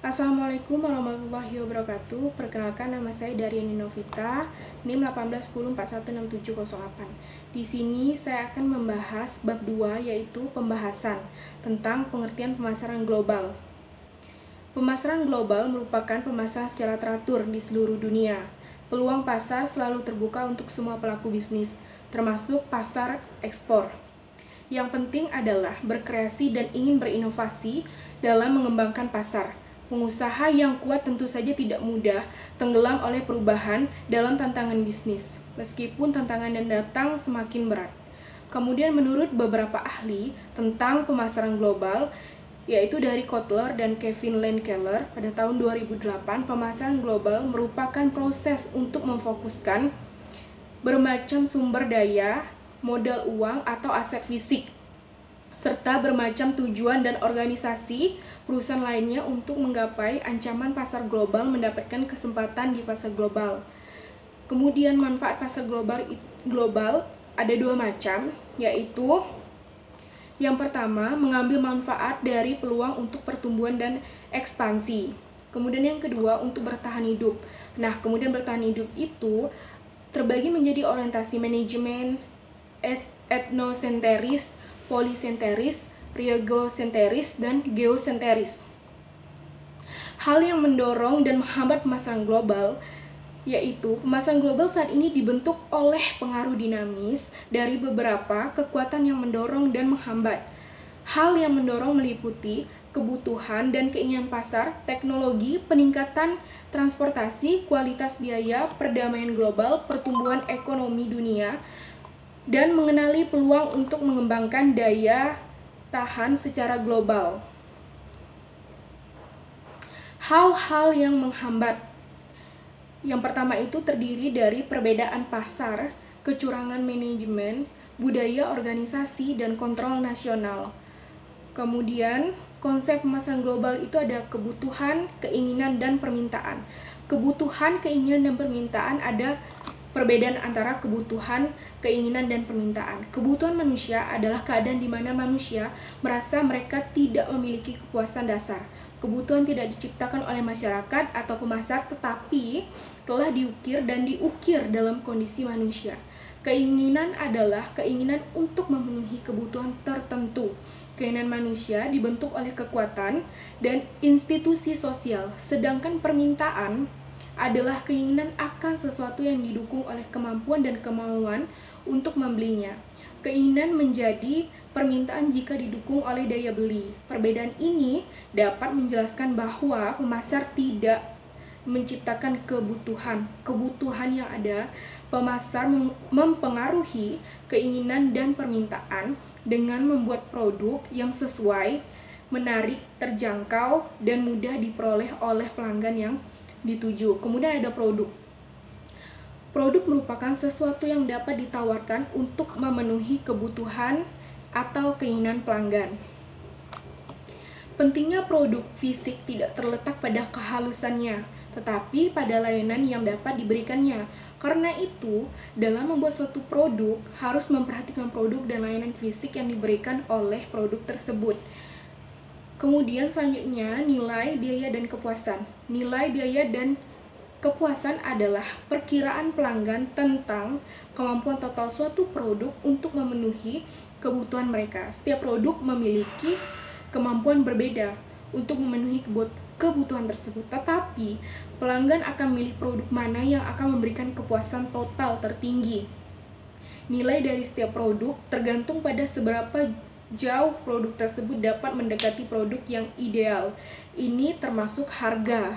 Assalamualaikum warahmatullahi wabarakatuh. Perkenalkan, nama saya Daryani Novita, NIM 1810416708. Di sini saya akan membahas bab 2, yaitu pembahasan tentang pengertian pemasaran global. Pemasaran global merupakan pemasaran secara teratur di seluruh dunia. Peluang pasar selalu terbuka untuk semua pelaku bisnis, termasuk pasar ekspor. Yang penting adalah berkreasi dan ingin berinovasi dalam mengembangkan pasar. Pengusaha yang kuat tentu saja tidak mudah tenggelam oleh perubahan dalam tantangan bisnis, meskipun tantangan yang datang semakin berat. Kemudian menurut beberapa ahli tentang pemasaran global, yaitu dari Kotler dan Kevin Lane Keller pada tahun 2008, pemasaran global merupakan proses untuk memfokuskan bermacam sumber daya, modal uang atau aset fisik, serta bermacam tujuan dan organisasi perusahaan lainnya untuk menggapai ancaman pasar global, mendapatkan kesempatan di pasar global. Kemudian manfaat pasar global ada dua macam, yaitu yang pertama, mengambil manfaat dari peluang untuk pertumbuhan dan ekspansi. Kemudian yang kedua, untuk bertahan hidup. Nah, kemudian bertahan hidup itu terbagi menjadi orientasi manajemen, etnosentris, polisentris, regosentris, dan geosentris. Hal yang mendorong dan menghambat pemasaran global, yaitu pemasaran global saat ini dibentuk oleh pengaruh dinamis dari beberapa kekuatan yang mendorong dan menghambat. Hal yang mendorong meliputi kebutuhan dan keinginan pasar, teknologi, peningkatan transportasi, kualitas biaya, perdamaian global, pertumbuhan ekonomi dunia, dan mengenali peluang untuk mengembangkan daya tahan secara global. Hal-hal yang menghambat. Yang pertama itu terdiri dari perbedaan pasar, kecurangan manajemen, budaya organisasi, dan kontrol nasional. Kemudian, konsep pemasaran global itu ada kebutuhan, keinginan, dan permintaan. Kebutuhan, keinginan, dan permintaan ada perbedaan antara kebutuhan, keinginan, dan permintaan. Kebutuhan manusia adalah keadaan di mana manusia merasa mereka tidak memiliki kepuasan dasar. Kebutuhan tidak diciptakan oleh masyarakat atau pemasar, tetapi telah diukir dan diukir dalam kondisi manusia. Keinginan adalah keinginan untuk memenuhi kebutuhan tertentu. Keinginan manusia dibentuk oleh kekuatan dan institusi sosial, sedangkan permintaan adalah keinginan akan sesuatu yang didukung oleh kemampuan dan kemauan untuk membelinya. Keinginan menjadi permintaan jika didukung oleh daya beli. Perbedaan ini dapat menjelaskan bahwa pemasar tidak menciptakan kebutuhan yang ada. Pemasar mempengaruhi keinginan dan permintaan dengan membuat produk yang sesuai, menarik, terjangkau, dan mudah diperoleh oleh pelanggan yang dituju. Kemudian ada produk. Produk merupakan sesuatu yang dapat ditawarkan untuk memenuhi kebutuhan atau keinginan pelanggan. Pentingnya produk fisik tidak terletak pada kehalusannya, tetapi pada layanan yang dapat diberikannya. Karena itu, dalam membuat suatu produk, harus memperhatikan produk dan layanan fisik yang diberikan oleh produk tersebut. Kemudian selanjutnya, nilai, biaya, dan kepuasan. Nilai, biaya, dan kepuasan adalah perkiraan pelanggan tentang kemampuan total suatu produk untuk memenuhi kebutuhan mereka. Setiap produk memiliki kemampuan berbeda untuk memenuhi kebutuhan tersebut, tetapi pelanggan akan memilih produk mana yang akan memberikan kepuasan total tertinggi. Nilai dari setiap produk tergantung pada seberapa jauh produk tersebut dapat mendekati produk yang ideal. Ini termasuk harga.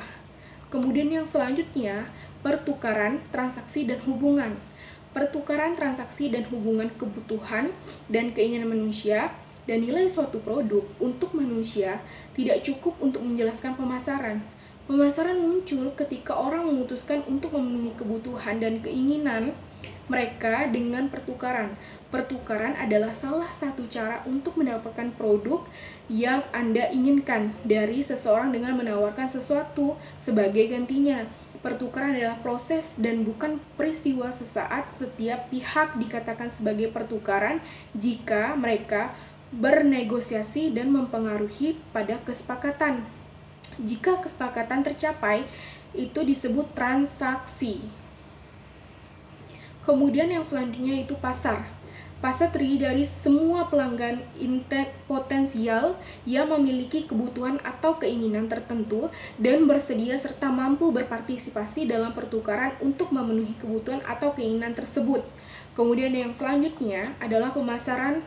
Kemudian yang selanjutnya, pertukaran, transaksi, dan hubungan. Pertukaran, transaksi, dan hubungan kebutuhan dan keinginan manusia dan nilai suatu produk untuk manusia tidak cukup untuk menjelaskan pemasaran. Pemasaran muncul ketika orang memutuskan untuk memenuhi kebutuhan dan keinginan mereka dengan pertukaran. Pertukaran adalah salah satu cara untuk mendapatkan produk yang Anda inginkan dari seseorang dengan menawarkan sesuatu sebagai gantinya. Pertukaran adalah proses dan bukan peristiwa sesaat. Setiap pihak dikatakan sebagai pertukaran jika mereka bernegosiasi dan mempengaruhi pada kesepakatan. Jika kesepakatan tercapai, itu disebut transaksi. Kemudian yang selanjutnya itu pasar. Pasar terdiri dari semua pelanggan potensial yang memiliki kebutuhan atau keinginan tertentu dan bersedia serta mampu berpartisipasi dalam pertukaran untuk memenuhi kebutuhan atau keinginan tersebut. Kemudian yang selanjutnya adalah pemasaran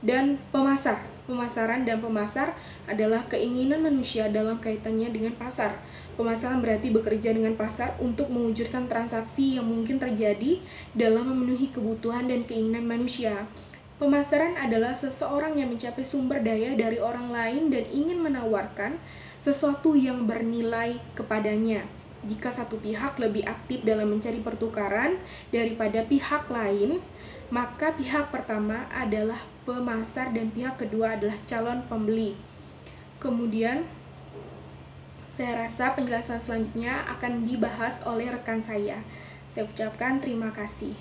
dan pemasar. Pemasaran dan pemasar adalah keinginan manusia dalam kaitannya dengan pasar. Pemasaran berarti bekerja dengan pasar untuk mewujudkan transaksi yang mungkin terjadi dalam memenuhi kebutuhan dan keinginan manusia. Pemasaran adalah seseorang yang mencapai sumber daya dari orang lain dan ingin menawarkan sesuatu yang bernilai kepadanya. Jika satu pihak lebih aktif dalam mencari pertukaran daripada pihak lain, maka pihak pertama adalah pemasar dan pihak kedua adalah calon pembeli. Kemudian, saya rasa penjelasan selanjutnya akan dibahas oleh rekan saya. Saya ucapkan terima kasih.